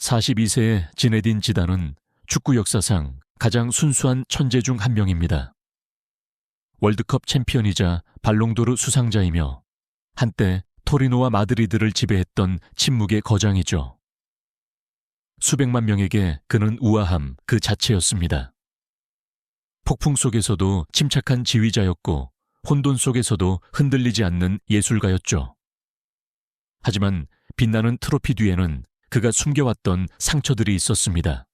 42세의 지네딘 지단은 축구 역사상 가장 순수한 천재 중 한 명입니다. 월드컵 챔피언이자 발롱도르 수상자이며 한때 토리노와 마드리드를 지배했던 침묵의 거장이죠. 수백만 명에게 그는 우아함 그 자체였습니다. 폭풍 속에서도 침착한 지휘자였고 혼돈 속에서도 흔들리지 않는 예술가였죠. 하지만 빛나는 트로피 뒤에는 그가 숨겨왔던 상처들이 있었습니다.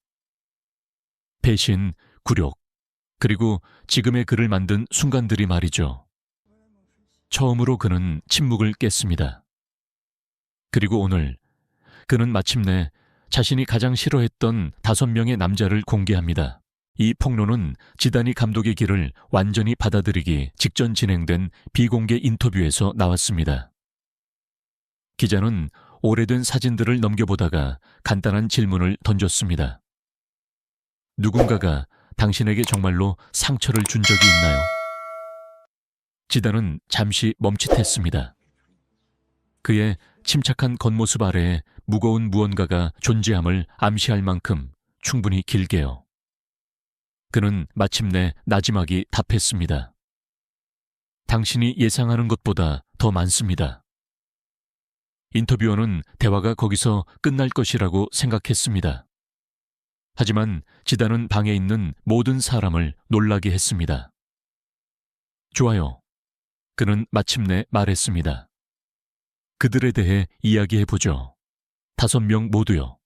배신, 굴욕, 그리고 지금의 그를 만든 순간들이 말이죠. 처음으로 그는 침묵을 깼습니다. 그리고 오늘 그는 마침내 자신이 가장 싫어했던 5명의 남자를 공개합니다. 이 폭로는 지다니 감독의 길을 완전히 받아들이기 직전 진행된 비공개 인터뷰에서 나왔습니다. 기자는 오래된 사진들을 넘겨보다가 간단한 질문을 던졌습니다. 누군가가 당신에게 정말로 상처를 준 적이 있나요? 지단은 잠시 멈칫했습니다. 그의 침착한 겉모습 아래에 무거운 무언가가 존재함을 암시할 만큼 충분히 길게요. 그는 마침내 나지막이 답했습니다. 당신이 예상하는 것보다 더 많습니다. 인터뷰어는 대화가 거기서 끝날 것이라고 생각했습니다. 하지만 지단은 방에 있는 모든 사람을 놀라게 했습니다. 좋아요. 그는 마침내 말했습니다. 그들에 대해 이야기해보죠. 5명 모두요.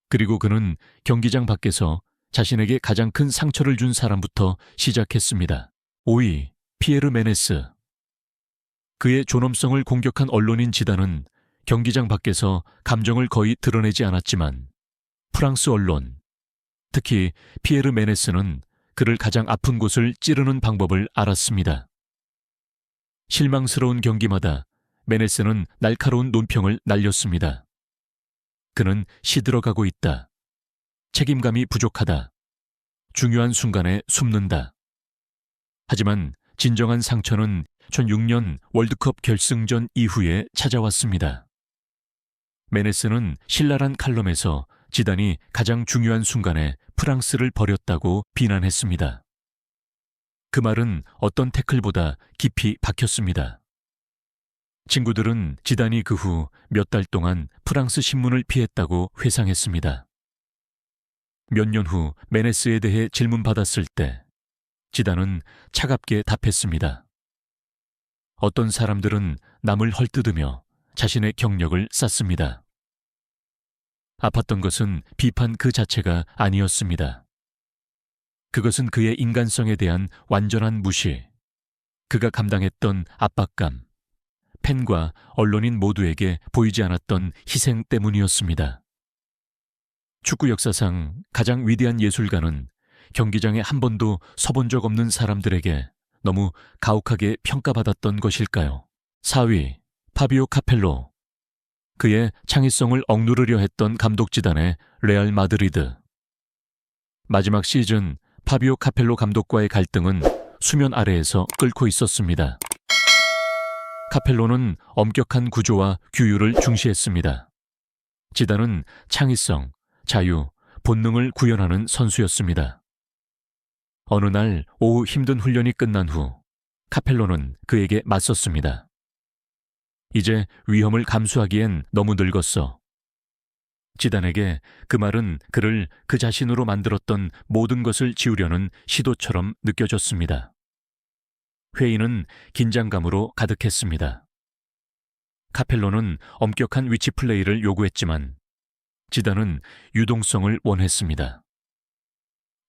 그리고 그는 경기장 밖에서 자신에게 가장 큰 상처를 준 사람부터 시작했습니다. 5위, 피에르 메네스. 그의 존엄성을 공격한 언론인 지단은 경기장 밖에서 감정을 거의 드러내지 않았지만 프랑스 언론, 특히 피에르 메네스는 그를 가장 아픈 곳을 찌르는 방법을 알았습니다. 실망스러운 경기마다 메네스는 날카로운 논평을 날렸습니다. 그는 시들어가고 있다. 책임감이 부족하다. 중요한 순간에 숨는다. 하지만 진정한 상처는 2006년 월드컵 결승전 이후에 찾아왔습니다. 메네스는 신랄한 칼럼에서 지단이 가장 중요한 순간에 프랑스를 버렸다고 비난했습니다. 그 말은 어떤 태클보다 깊이 박혔습니다. 친구들은 지단이 그 후 몇 달 동안 프랑스 신문을 피했다고 회상했습니다. 몇 년 후 메네스에 대해 질문받았을 때 지단은 차갑게 답했습니다. 어떤 사람들은 남을 헐뜯으며 자신의 경력을 쌓습니다. 아팠던 것은 비판 그 자체가 아니었습니다. 그것은 그의 인간성에 대한 완전한 무시, 그가 감당했던 압박감, 팬과 언론인 모두에게 보이지 않았던 희생 때문이었습니다. 축구 역사상 가장 위대한 예술가는 경기장에 한 번도 서본 적 없는 사람들에게 너무 가혹하게 평가받았던 것일까요? 4위, 파비오 카펠로. 그의 창의성을 억누르려 했던 감독 지단의 레알 마드리드. 마지막 시즌 파비오 카펠로 감독과의 갈등은 수면 아래에서 끓고 있었습니다. 카펠로는 엄격한 구조와 규율을 중시했습니다. 지단은 창의성, 자유, 본능을 구현하는 선수였습니다. 어느 날 오후 힘든 훈련이 끝난 후 카펠로는 그에게 맞섰습니다. 이제 위험을 감수하기엔 너무 늙었어. 지단에게 그 말은 그를 그 자신으로 만들었던 모든 것을 지우려는 시도처럼 느껴졌습니다. 회의는 긴장감으로 가득했습니다. 카펠로는 엄격한 위치 플레이를 요구했지만 지단은 유동성을 원했습니다.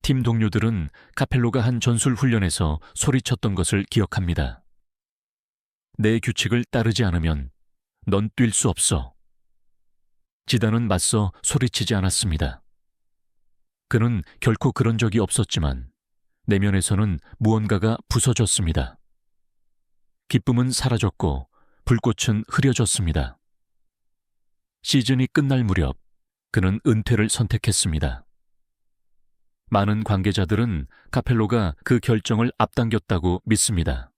팀 동료들은 카펠로가 한 전술 훈련에서 소리쳤던 것을 기억합니다. 내 규칙을 따르지 않으면 넌 뛸 수 없어. 지단은 맞서 소리치지 않았습니다. 그는 결코 그런 적이 없었지만 내면에서는 무언가가 부서졌습니다. 기쁨은 사라졌고 불꽃은 흐려졌습니다. 시즌이 끝날 무렵 그는 은퇴를 선택했습니다. 많은 관계자들은 카펠로가 그 결정을 앞당겼다고 믿습니다.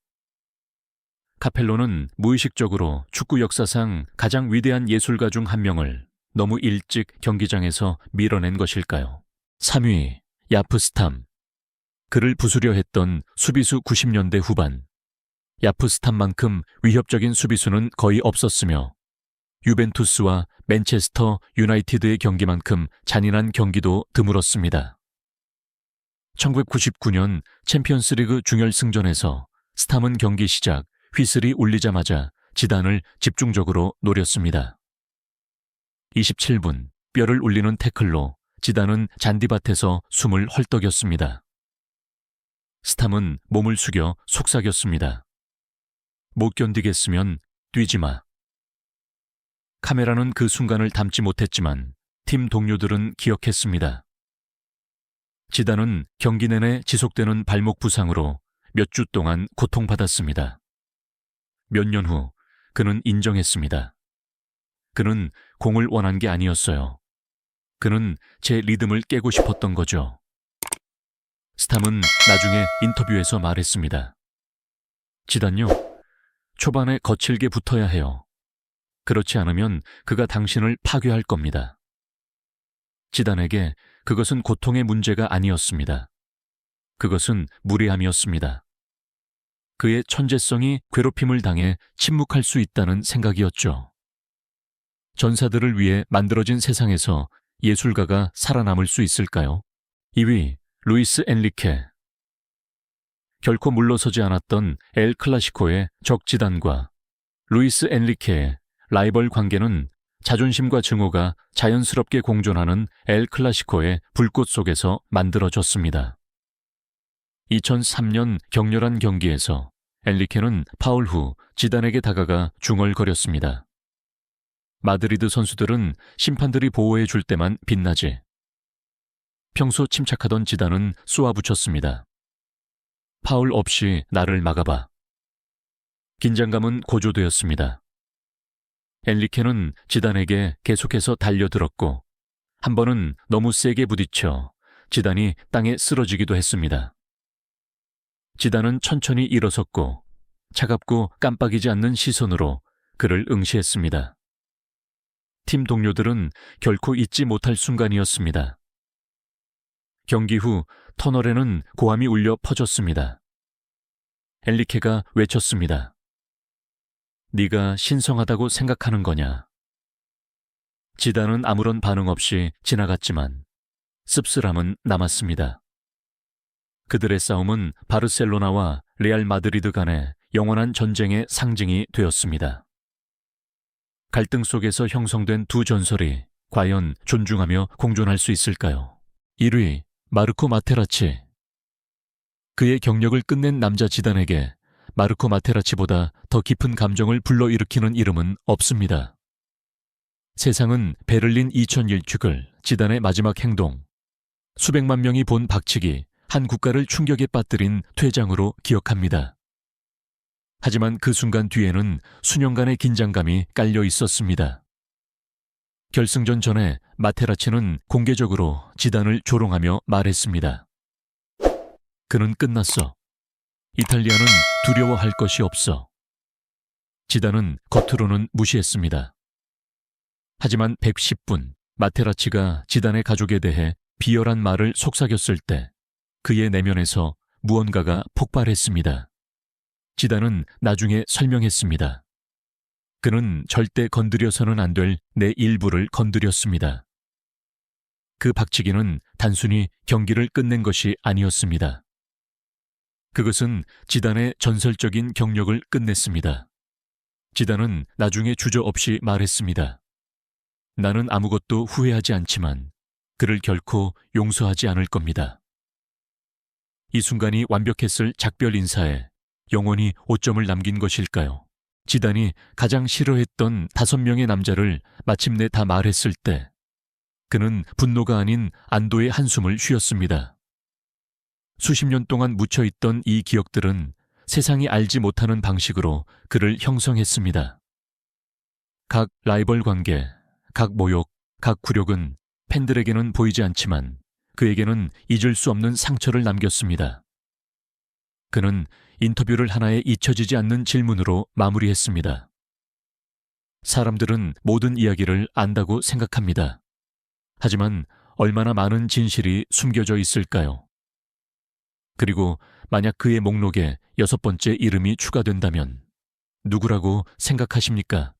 카펠로는 무의식적으로 축구 역사상 가장 위대한 예술가 중 한 명을 너무 일찍 경기장에서 밀어낸 것일까요? 3위, 야프스탐. 그를 부수려 했던 수비수 90년대 후반. 야프스탐만큼 위협적인 수비수는 거의 없었으며 유벤투스와 맨체스터 유나이티드의 경기만큼 잔인한 경기도 드물었습니다. 1999년 챔피언스리그 준결승전에서 스탐은 경기 시작 휘슬이 울리자마자 지단을 집중적으로 노렸습니다. 27분 뼈를 울리는 태클로 지단은 잔디밭에서 숨을 헐떡였습니다. 스탐은 몸을 숙여 속삭였습니다. 못 견디겠으면 뛰지 마. 카메라는 그 순간을 담지 못했지만 팀 동료들은 기억했습니다. 지단은 경기 내내 지속되는 발목 부상으로 몇 주 동안 고통받았습니다. 몇 년 후 그는 인정했습니다. 그는 공을 원한 게 아니었어요. 그는 제 리듬을 깨고 싶었던 거죠. 스탐은 나중에 인터뷰에서 말했습니다. 지단요, 초반에 거칠게 붙어야 해요. 그렇지 않으면 그가 당신을 파괴할 겁니다. 지단에게 그것은 고통의 문제가 아니었습니다. 그것은 무례함이었습니다. 그의 천재성이 괴롭힘을 당해 침묵할 수 있다는 생각이었죠. 전사들을 위해 만들어진 세상에서 예술가가 살아남을 수 있을까요? 2위, 루이스 엔리케. 결코 물러서지 않았던 엘 클라시코의 적 지단과 루이스 엔리케의 라이벌 관계는 자존심과 증오가 자연스럽게 공존하는 엘 클라시코의 불꽃 속에서 만들어졌습니다. 2003년 격렬한 경기에서 엔리케는 파울 후 지단에게 다가가 중얼거렸습니다. 마드리드 선수들은 심판들이 보호해 줄 때만 빛나지. 평소 침착하던 지단은 쏘아붙였습니다. 파울 없이 나를 막아봐. 긴장감은 고조되었습니다. 엔리케는 지단에게 계속해서 달려들었고 한 번은 너무 세게 부딪혀 지단이 땅에 쓰러지기도 했습니다. 지단은 천천히 일어섰고 차갑고 깜빡이지 않는 시선으로 그를 응시했습니다. 팀 동료들은 결코 잊지 못할 순간이었습니다. 경기 후 터널에는 고함이 울려 퍼졌습니다. 엔리케가 외쳤습니다. 네가 신성하다고 생각하는 거냐? 지단은 아무런 반응 없이 지나갔지만 씁쓸함은 남았습니다. 그들의 싸움은 바르셀로나와 레알 마드리드 간의 영원한 전쟁의 상징이 되었습니다. 갈등 속에서 형성된 두 전설이 과연 존중하며 공존할 수 있을까요? 1위, 마르코 마테라치. 그의 경력을 끝낸 남자 지단에게 마르코 마테라치보다 더 깊은 감정을 불러일으키는 이름은 없습니다. 세상은 베를린 2001 큐글 지단의 마지막 행동, 수백만 명이 본 박치기, 한 국가를 충격에 빠뜨린 퇴장으로 기억합니다. 하지만 그 순간 뒤에는 수년간의 긴장감이 깔려 있었습니다. 결승전 전에 마테라치는 공개적으로 지단을 조롱하며 말했습니다. 그는 끝났어. 이탈리아는 두려워할 것이 없어. 지단은 겉으로는 무시했습니다. 하지만 110분 마테라치가 지단의 가족에 대해 비열한 말을 속삭였을 때 그의 내면에서 무언가가 폭발했습니다. 지단은 나중에 설명했습니다. 그는 절대 건드려서는 안 될 내 일부를 건드렸습니다. 그 박치기는 단순히 경기를 끝낸 것이 아니었습니다. 그것은 지단의 전설적인 경력을 끝냈습니다. 지단은 나중에 주저없이 말했습니다. 나는 아무것도 후회하지 않지만 그를 결코 용서하지 않을 겁니다. 이 순간이 완벽했을 작별 인사에 영원히 오점을 남긴 것일까요? 지단이 가장 싫어했던 5명의 남자를 마침내 다 말했을 때 그는 분노가 아닌 안도의 한숨을 쉬었습니다. 수십 년 동안 묻혀있던 이 기억들은 세상이 알지 못하는 방식으로 그를 형성했습니다. 각 라이벌 관계, 각 모욕, 각 굴욕은 팬들에게는 보이지 않지만 그에게는 잊을 수 없는 상처를 남겼습니다. 그는 인터뷰를 하나의 잊혀지지 않는 질문으로 마무리했습니다. 사람들은 모든 이야기를 안다고 생각합니다. 하지만 얼마나 많은 진실이 숨겨져 있을까요? 그리고 만약 그의 목록에 6번째 이름이 추가된다면 누구라고 생각하십니까?